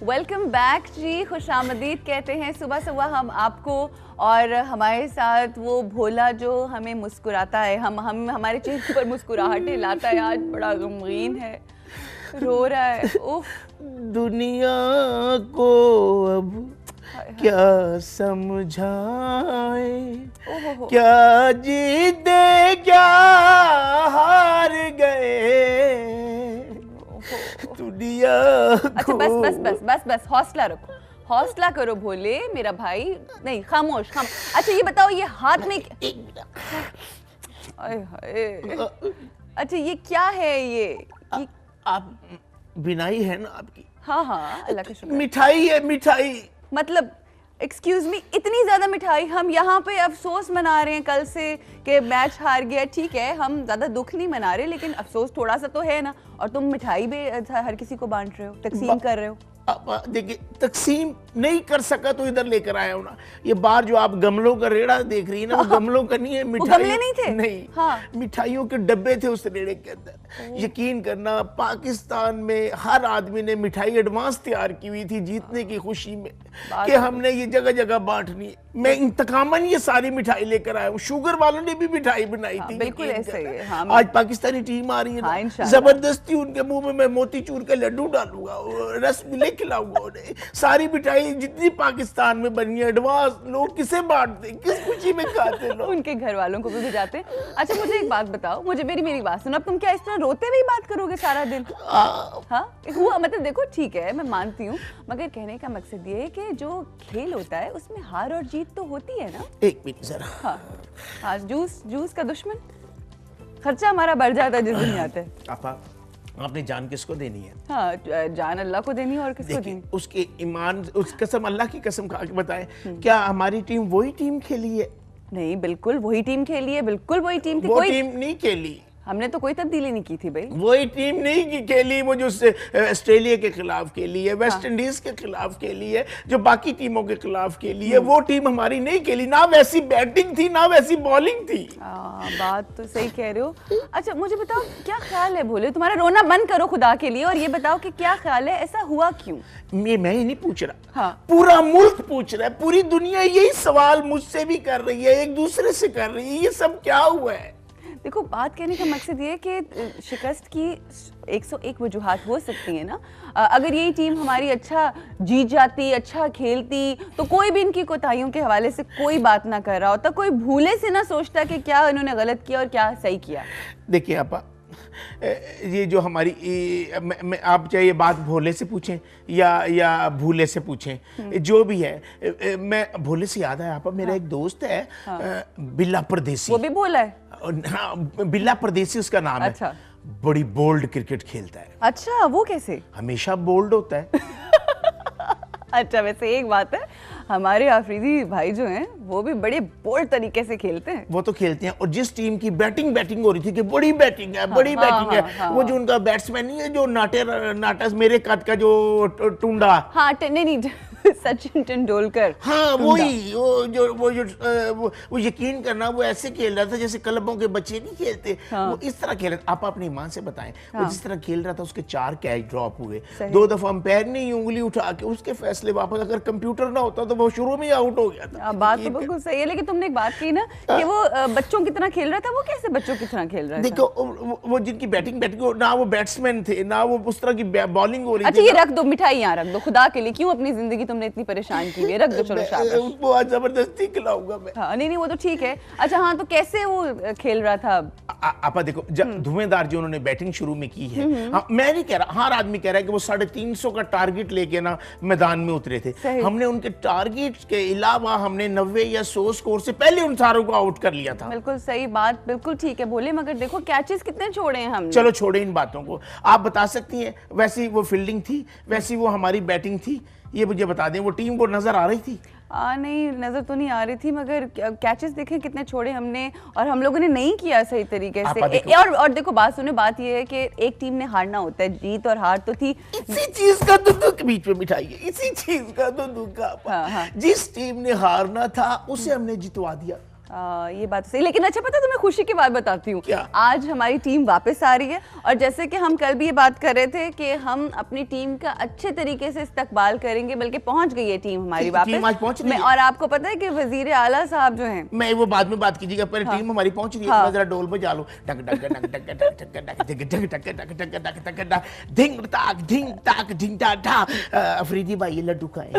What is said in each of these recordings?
Welcome back जी, खुशामदीद कहते हैं सुबह सुबह हम आपको। और हमारे साथ वो भोला जो हमें मुस्कुराता है, हम हमारे चेहरे पर मुस्कुराहटें लाता है। आज बड़ा गमगीन है, रो रहा है। उफ, दुनिया को अब क्या समझाए, क्या जीते क्या हार गए दुनिया अच्छा बस बस बस बस बस, हौसला रखो, हौसला करो भोले मेरा भाई। नहीं, खामोश खामोश। अच्छा ये बताओ, ये हाथ में आए हाय, अच्छा ये क्या है? ये आप बिनाई है ना आपकी? हाँ हाँ, अल्लाह का शुक्र। मिठाई है, मिठाई। मतलब एक्सक्यूज मी, इतनी ज्यादा मिठाई? हम यहाँ पे अफसोस मना रहे हैं कल से कि मैच हार गया। ठीक है, हम ज्यादा दुख नहीं मना रहे, लेकिन अफसोस थोड़ा सा तो है ना। और तुम मिठाई भी हर किसी को बांट रहे हो, तकसीम कर रहे हो। देखिए, तकसीम नहीं कर सका तो इधर लेकर आया हूँ ना। ये बाहर जो आप गमलों का रेड़ा देख रही है ना, वो गमलों का नहीं है, गमले नहीं थे? नहीं, हाँ। मिठाइयों के डब्बे थे उस रेड़े के अंदर। यकीन करना, पाकिस्तान में हर आदमी ने मिठाई एडवांस तैयार की हुई थी जीतने की खुशी में कि हमने ये जगह जगह बांटनी है। मैं इंतकामन ये सारी मिठाई लेकर आया हूँ। शुगर वालों ने भी मिठाई बनाई थी। बिल्कुल ऐसे ही है। हाँ, आज पाकिस्तानी टीम आ रही है ना, जबरदस्ती उनके मुंह में मैं मोतीचूर के लड्डू डालूंगा, रसगुल्ले खिलाऊंगा उन्हें। सारी मिठाई जितनी पाकिस्तान में बनी है एडवांस, लोग किसे बांटते, किस खुशी में खाते लोग? उनके घर वालों को भी भिजाते हैं। अच्छा मुझे एक बात बताओ, मुझे मेरी बात सुनो। अब तुम क्या इस तरह रोते हुए बात करोगे सारा दिन? हाँ हुआ, मतलब देखो ठीक है, मैं मानती हूँ, मगर कहने का मकसद ये है कि जो खेल होता है उसमें हार और जीत तो होती है ना। एक मिनट जरा। हाँ, जूस का दुश्मन, खर्चा हमारा बढ़ जाता है जिस दिन आते हैं। आपने जान किसको देनी है? हाँ, जान अल्लाह को देनी है। और किसको देनी? उसके ईमान, उस कसम, अल्लाह की कसम खा के बताएं, क्या हमारी टीम वही टीम खेली है? नहीं, बिल्कुल वही टीम खेली है, बिल्कुल वही टीम थी। वो टीम नहीं खेली, हमने तो कोई तब्दीली नहीं की थी भाई। वही टीम नहीं खेली वो जो ऑस्ट्रेलिया के खिलाफ खेली है, वेस्ट इंडीज के खिलाफ खेली है, जो बाकी टीमों के खिलाफ खेली है, वो टीम हमारी नहीं खेली। ना वैसी बैटिंग थी, ना वैसी बॉलिंग थी। बात तो सही कह रहे हो। अच्छा मुझे बताओ, क्या ख्याल है भोले, तुम्हारा रोना बंद करो खुदा के लिए, और ये बताओ कि क्या ख्याल है, ऐसा हुआ क्यों? मैं ही नहीं पूछ रहा। हाँ। पूरा मुल्क पूछ रहा है, पूरी दुनिया यही सवाल मुझसे भी कर रही है, एक दूसरे से कर रही है, ये सब क्या हुआ है? देखो, बात कहने का मकसद ये है कि शिकस्त की 101 वजूहात हो सकती है ना। अगर यही टीम हमारी अच्छा जीत जाती, अच्छा खेलती, तो कोई भी इनकी कोताहियों के हवाले से कोई बात ना कर रहा होता, कोई भूले से ना सोचता कि क्या इन्होंने गलत किया और क्या सही किया। देखिए आपा, ये जो हमारी आप चाहे ये बात भोले से पूछें या भूले से पूछें, जो भी है, मैं भोले से याद है आपा, मेरा एक दोस्त है, बिल्ला परदेसी। वो भी भोला है? हाँ, बिल्ला परदेसी उसका नाम अच्छा। है। बड़ी बोल्ड क्रिकेट खेलता है। अच्छा, वो कैसे? हमेशा बोल्ड होता है। अच्छा, वैसे एक बात है, हमारे आफरीदी भाई जो हैं वो भी बड़े बोल्ड तरीके से खेलते हैं। वो तो खेलते हैं, और जिस टीम की बैटिंग हो रही थी कि बड़ी बैटिंग है, बड़ी बैटिंग है, वो जो उनका बैट्समैन नहीं है, जो नाटा मेरे कद का जो टुंडा। हाँ, नहीं सचिन तेंदुलकर। हाँ, वही वो यकीन करना, वो ऐसे खेल रहा था जैसे क्लबों के बच्चे नहीं खेलते। हाँ। वो इस तरह खेल रहा था। आप अपनी ईमान से बताएं, हाँ। वो जिस तरह खेल रहा था, उसके 4 कैच ड्रॉप हुए, 2 दफा अंपायर ने उंगली उठा के उसके फैसले वापस, अगर कंप्यूटर ना होता तो वो शुरू में ही आउट हो गया था। बात तो बिल्कुल सही है, लेकिन तुमने एक बात की ना कि वो बच्चों की तरह खेल रहा था। वो कैसे बच्चों की तरह खेल रहा था? देखो, वो जिनकी बैटिंग ना वो बैट्समैन थे, ना वो उस तरह की बॉलिंग हो रही थी। अच्छा, ये रख दो, मिठाई यहाँ रख दो, खुदा के लिए, क्यों अपनी जिंदगी तुमने इतनी परेशान की है? रख दो, चलो शाबाश। उसको आज जबरदस्ती खिलाऊंगा मैं। हाँ, नहीं वो तो ठीक है। अच्छा हाँ, तो कैसे वो खेल रहा था? आपा देखो, धुएंधार जो उन्होंने बैटिंग शुरू में की है, मैं नहीं कह रहा, हर आदमी कह रहा है कि वो 350 का टारगेट लेके ना मैदान में उतरे थे। हमने उनके टारगेट के अलावा हमने 90 या 100 स्कोर से पहले उन सारों को आउट कर लिया था। बिल्कुल सही बात, बिल्कुल ठीक है बोले, मगर देखो कैचेस कितने छोड़े हैं हमने। चलो छोड़े इन बातों को, आप बता सकती हैं वैसी वो फील्डिंग थी, वैसी वो हमारी बैटिंग थी, ये मुझे बता दें, वो टीम को नजर आ रही थी? नहीं, नजर तो नहीं आ रही थी, मगर कैचेस देखें कितने छोड़े हमने, और हम लोगों ने नहीं किया सही तरीके से। और देखो बात सुने, बात ये है कि एक टीम ने हारना होता है, जीत और हार तो थी। इसी चीज का तो दुख बीच में मिठाई है, इसी चीज का तो दुख। जिस टीम ने हारना था उसे हमने जितवा दिया। ये बात सही, लेकिन अच्छा पता है तुम्हें खुशी की बात बताती हूँ। क्या? आज हमारी टीम वापस आ रही है और जैसे कि हम कल भी ये बात कर रहे थे कि हम अपनी टीम का अच्छे तरीके से इस्तकबाल करेंगे, बल्कि पहुंच गई है टीम हमारी वापस। टीम आज पहुंच रही है। और आपको पता है कि वजीर आला साहब जो हैं, मैं वो बाद में बात कीजिएगा, पहले टीम हमारी पहुंच रही है। हाँ। जरा डोल बजा लो, टक टक टक टक टक टक टक टक टक टक टक टक टक टक टक धिंग ताक ढिंग ताक ढिंग टा ढा। अफरीदी भाई ये लड्डू खाए,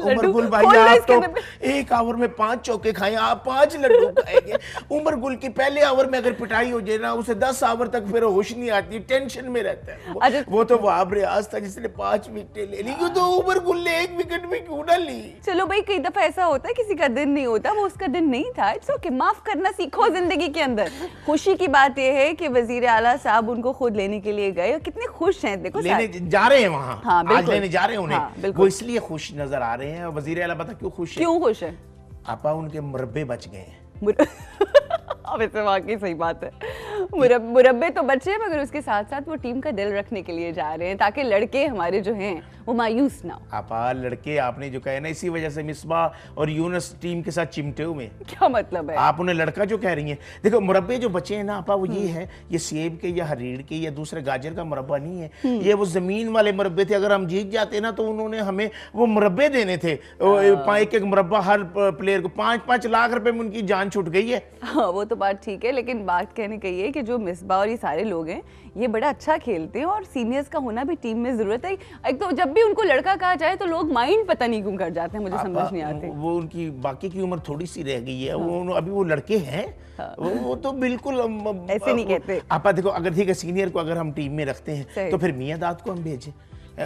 उमर गुल भाई खोल लो आप इसके तो अंदर। 1 आवर में 5 चौके खाए, आप 5 लड्डू खाएंगे। उमर गुल की पहले आवर में अगर पिटाई हो जाए ना, उसे 10 आवर तक फिर होश नहीं आती, टेंशन में रहता है। अच्छा। वो तो वहाब रियाज था जिसने 5 विकेटें ले ली, क्यों तो उमर गुल ने 1 विकेट भी क्यों ना ली। चलो भाई कई दफा ऐसा होता है किसी का दिन नहीं होता, वो उसका दिन नहीं था, इट्स ओके, माफ करना सीखो जिंदगी के अंदर। खुशी की बात यह है कि वजीर आला साहब उनको खुद लेने के लिए गए और कितने खुश हैं, देखो लेने जा रहे हैं वहाँ। हाँ, आज बिल्कुल। लेने जा रहे हैं उन्हें। हाँ, बिल्कुल। वो इसलिए खुश नजर आ रहे हैं। और वजीर आला पता क्यों खुश है? क्यों खुश है? आपा उनके मुरब्बे बच गए हैं। अब ऐसे वाकई सही बात है, मुरब्बे तो बचे मगर उसके साथ साथ वो टीम का दिल रखने के लिए जा रहे हैं ताकि लड़के हमारे जो हैं वो मायूस ना हो। आपा लड़के आपने जो कहे ना, इसी वजह से मिसबा और यूनस टीम के साथ चिमटे हुए। क्या मतलब है? आप उन्हें लड़का जो कह रही हैं, देखो मुरब्बे जो बचे हैं ना आपा, वो ये है, ये सेब के या हरीड़ के या दूसरे गाजर का मुरब्बा नहीं है, ये वो जमीन वाले मुरब्बे थे। अगर हम जीत जाते ना तो उन्होंने हमें वो मुरब्बे देने थे, एक एक मुरब्बा हर प्लेयर को 5-5 लाख रुपए में उनकी जान छूट गई है। हाँ वो तो बात ठीक है, लेकिन बात कहने की ये है कि जो मिसबा और ये सारे लोग हैं ये बड़ा अच्छा खेलते हैं और सीनियर्स का होना भी टीम में जरूरत है। एक तो जब भी उनको लड़का कहा जाए तो लोग माइंड पता नहीं क्यों कर जाते हैं, मुझे समझ नहीं आते। वो उनकी बाकी की उम्र थोड़ी सी रह गई है, वो अभी वो लड़के हैं। वो तो बिल्कुल ऐसे नहीं कहते। आपा देखो, अगर ठीक है सीनियर को अगर हम टीम में रखते हैं तो फिर मियां दाद को हम भेजें।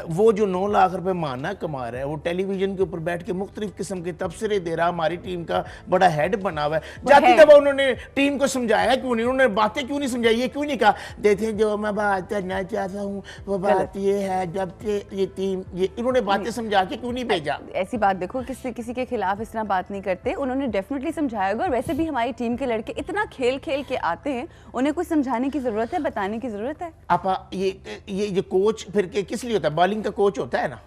वो जो 9 लाख रुपए माना कमा रहा है, वो टेलीविजन के ऊपर बैठ के मुख्तलिफ किस्म के तबसरे दे रहा, हमारी टीम का बड़ा हेड बना हुआ है। जाती दफा उन्होंने टीम को समझाया क्यों नहीं, उन्होंने बातें क्यों नहीं समझाई, ये क्यों नहीं कहा देखे जो मैं बात करना चाहता हूँ वो बात ये है, जब से ये टीम ये, इन्होंने बातें समझा के क्यों नहीं भेजा? ऐसी बात देखो, किसी के खिलाफ इस तरह बात नहीं करते, उन्होंने डेफिनेटली समझाया होगा। और वैसे भी हमारी टीम के लड़के इतना खेल खेल के आते हैं, उन्हें कुछ समझाने की जरूरत है, बताने की जरूरत है। आपा ये कोच फिर किस लिए होता है? बॉलिंग का कोच होता है ना?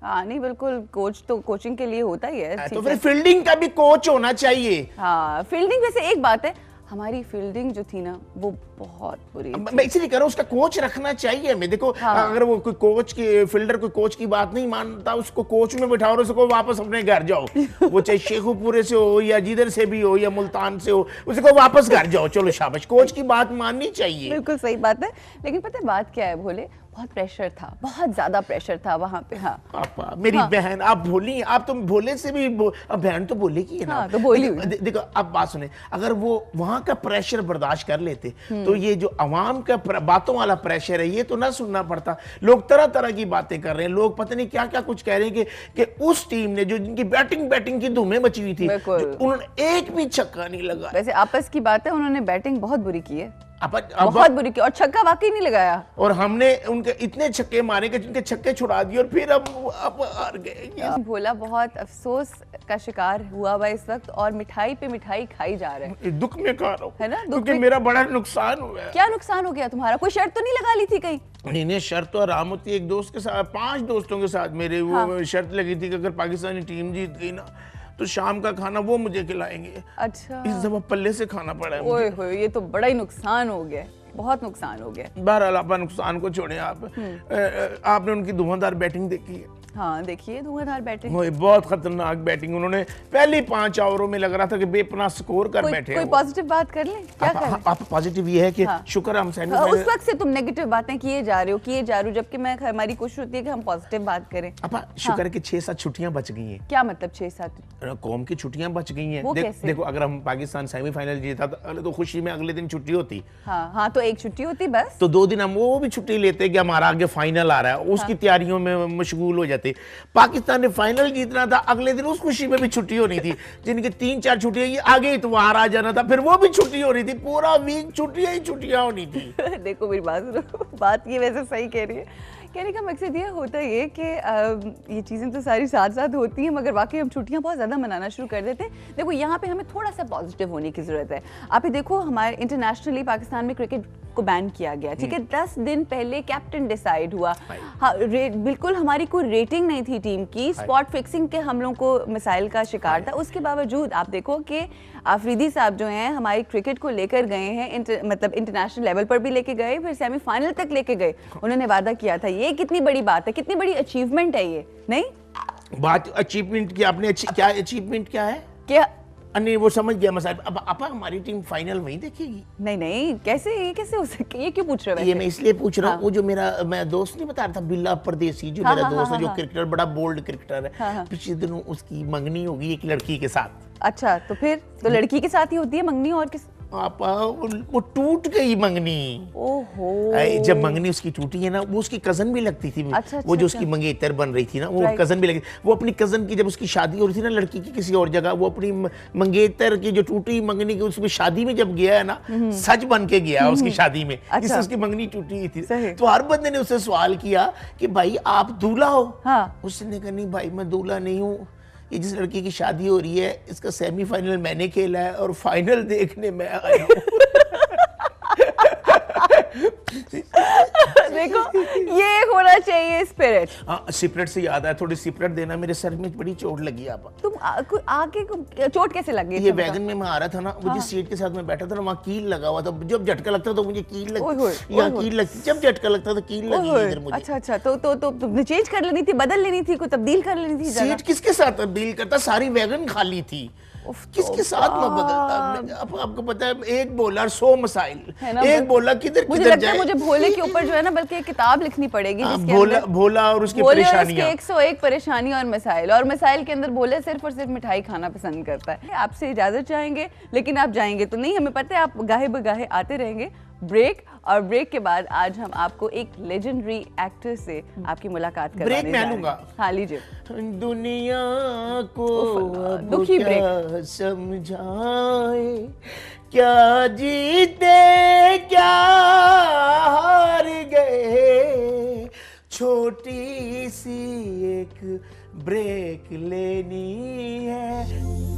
हाँ नहीं बिल्कुल, कोच तो कोचिंग के लिए होता ही है। तो फिर फील्डिंग का भी कोच होना चाहिए। हाँ फील्डिंग, वैसे एक बात है, हमारी फील्डिंग जो थी ना वो बहुत बुरी थी। मैं इसलिए कह रहा हूँ उसका कोच रखना चाहिए हमें। देखो हाँ। अगर वो कोई कोच की फील्डर कोई कोच की बात नहीं मानता, उसको कोच में बिठाओ और उसको वापस अपने घर जाओ। वो चाहे शेखुपुरे से हो या जिधर से भी हो या मुल्तान से हो, उसको वापस घर जाओ, चलो शाबाश। कोच की बात माननी चाहिए। बिल्कुल सही बात है, लेकिन पता है बात क्या है भोले, बहुत प्रेशर था, बहुत ज्यादा प्रेशर था वहाँ पे। हाँ पापा मेरी बहन, आप भोली, आप तो भोले से भी बहन तो बोले की है ना। हाँ, तो बोली हुई। देखो अब बात सुने, अगर वो वहाँ का प्रेशर बर्दाश्त कर लेते तो ये जो अवाम का बातों वाला प्रेशर है ये तो ना सुनना पड़ता। लोग तरह तरह की बातें कर रहे हैं, लोग पता नहीं क्या क्या कुछ कह रहे हैं कि उस टीम ने जो जिनकी बैटिंग की धूमें मची हुई थी, उन्होंने एक भी छक्का नहीं लगाया। वैसे आपस की बात है, उन्होंने बैटिंग बहुत बुरी की है, बहुत बुरी की, और छक्का वाकई नहीं लगाया। और हमने उनके इतने छक्के मारे कि जिनके छक्के छुड़ा दिए और फिर अब हार गए। भोला बहुत अफसोस का शिकार हुआ हुआ इस वक्त और मिठाई पे मिठाई खाई जा रहे हैं। दुख में खा रहा हूँ, है ना? क्योंकि मेरा बड़ा नुकसान हुआ है। क्या नुकसान हो गया तुम्हारा? कोई शर्त तो नहीं लगा ली थी कहीं? इन्हें शर्त तो आराम होती है, एक दोस्त के साथ 5 दोस्तों के साथ मेरे वो शर्त लगी थी कि अगर पाकिस्तानी टीम जीत गई ना तो शाम का खाना वो मुझे खिलाएंगे। अच्छा, इस दफा पल्ले से खाना पड़ा है मुझे। ओए होए, ये तो बड़ा ही नुकसान हो गया, बहुत नुकसान हो गया। बहरहाल आप नुकसान को छोड़े, आपने उनकी धुआंधार बैटिंग देखी है? हाँ देखिए, धुआंधार बैटिंग, बहुत खतरनाक बैटिंग। उन्होंने पहली 5 ओवरों में लग रहा था कि बेपनाह स्कोर कर बैठे। कोई पॉजिटिव बात कर लें? क्या कर? आप पॉजिटिव ये है कि शुक्र हम सेमीफाइनल। उस वक्त से तुम नेगेटिव बातें किए जा रहे हो, जबकि मैं हमारी कोशिश होती है कि हम पॉजिटिव बात करें। शुक्र कि 6-7 छुट्टियां बच गई हैं। क्या मतलब 6-7? कौम की छुट्टियां बच गई हैं। देखो अगर हम पाकिस्तान सेमीफाइनल जीता तो खुशी में अगले दिन छुट्टी होती। हाँ तो एक छुट्टी होती बस, तो 2 दिन हम वो भी छुट्टी लेते कि हमारा आगे फाइनल आ रहा है, उसकी तैयारियों में मशगूल हो जाते। पाकिस्तान ने फाइनल जीतना था, अगले दिन उस खुशी में भी छुट्टी होनी थी। जिनकी 3-4 छुट्टियां, ये आगे इतवार आ जाना था, फिर वो भी छुट्टी हो रही थी। पूरा वीक छुट्टियां ही छुट्टियां होनी थी। देखो मेरी बात ये वैसे सही कह रही है। कहने का मकसद ये होता है कि ये चीज़ें तो सारी साथ साथ होती हैं, मगर वाकई हम छुट्टियां बहुत ज़्यादा मनाना शुरू कर देते हैं। देखो यहाँ पे हमें थोड़ा सा पॉजिटिव होने की ज़रूरत है। आप ये देखो, हमारे इंटरनेशनली पाकिस्तान में क्रिकेट को बैन किया गया, ठीक है। 10 दिन पहले कैप्टन डिसाइड हुआ। हाँ, बिल्कुल हमारी कोई रेटिंग नहीं थी टीम की, स्पॉट फिक्सिंग के हम लोग को मिसाइल का शिकार था। उसके बावजूद आप देखो कि आफरीदी साहब जो हैं हमारी क्रिकेट को लेकर गए हैं, मतलब इंटरनेशनल लेवल पर भी लेके गए, फिर सेमीफाइनल तक लेके गए। उन्होंने वादा किया था, ये कितनी बड़ी बात है, कितनी बड़ी अचीवमेंट है ये, नहीं? बात अचीवमेंट की आपने, क्या अचीवमेंट क्या है? क्या? नहीं, वो समझ गया मसाइल। अब आपा हमारी टीम फाइनल वहीं देखेगी? नहीं नहीं, कैसे, ये कैसे हो सके? ये क्यों पूछ रहे हो? ये मैं इसलिए पूछ रहा हूँ, वो जो मैं दोस्त नहीं बता रहा था, बिल्ला परदेसी, जो मेरा दोस्त है, जो क्रिकेटर, बड़ा बोल्ड क्रिकेटर है, पिछले दिनों उसकी मंगनी होगी एक लड़की के साथ। अच्छा, तो फिर तो लड़की के साथ ही होती है मंगनी, और किस? आपा वो टूट गई मंगनी। ओहो। जब मंगनी उसकी टूटी है ना, वो उसकी कजन भी लगती थी। अच्छा, वो जो उसकी मंगेतर बन रही थी ना, वो कजन भी लगी। वो अपनी कजन की, जब उसकी शादी हो रही थी ना लड़की की किसी और जगह, वो अपनी मंगेतर की जो टूटी मंगनी की उसमें शादी में जब गया है ना, सच बन के गया उसकी शादी में, जिससे उसकी मंगनी टूटी थी। तो हर बंदे ने उससे सवाल किया कि भाई आप दूल्हा हो? उसने कहा नहीं भाई मैं दूल्हा नहीं हूँ, ये जिस लड़की की शादी हो रही है इसका सेमीफाइनल मैंने खेला है और फाइनल देखने मैं आया हूँ। देखो, ये होना चाहिए स्पिरिट। हाँ, स्पिरिट से याद आया, थोड़ी स्पिरिट देना, मेरे सर में बड़ी चोट लगी। आप तुम आके चोट कैसे लगी? ये वैगन में मैं आ रहा था ना, वो जिस सीट के साथ मैं बैठा था ना, वहाँ कील लगा हुआ था। जब झटका लगता तो मुझे कील लगती, यहाँ कील लगती, जब झटका लगता तो कील लगी इधर मुझे। अच्छा, तो तुमने चेंज कर लेनी थी, बदल लेनी थी, कोई तब्दील कर लेनी थी। सीट किसके साथ तब्दील करता? सारी वैगन खाली थी, किसके साथ मैं बदलता? आपको पता है, एक बोला 100 मसाइल, एक बोला किधर किधर जाए। मुझे भोले के ऊपर जो है ना, बल्कि एक किताब लिखनी पड़ेगी भोला और उसकी परेशानियां, 101 परेशानी और मसाइल। और मसाइल के अंदर भोले सिर्फ और सिर्फ मिठाई खाना पसंद करता है। आपसे इजाजत चाहेंगे, लेकिन आप जाएंगे तो नहीं, हमें पता है आप गाहे बगाहे आते रहेंगे। ब्रेक, और ब्रेक के बाद आज हम आपको एक लेजेंडरी एक्टर से आपकी मुलाकात करवाने जा रहे हैं। हाँ, लीजिए। दुनिया को दुखी ब्रेक समझाए, क्या जीते क्या हार गए, छोटी सी एक ब्रेक लेनी है।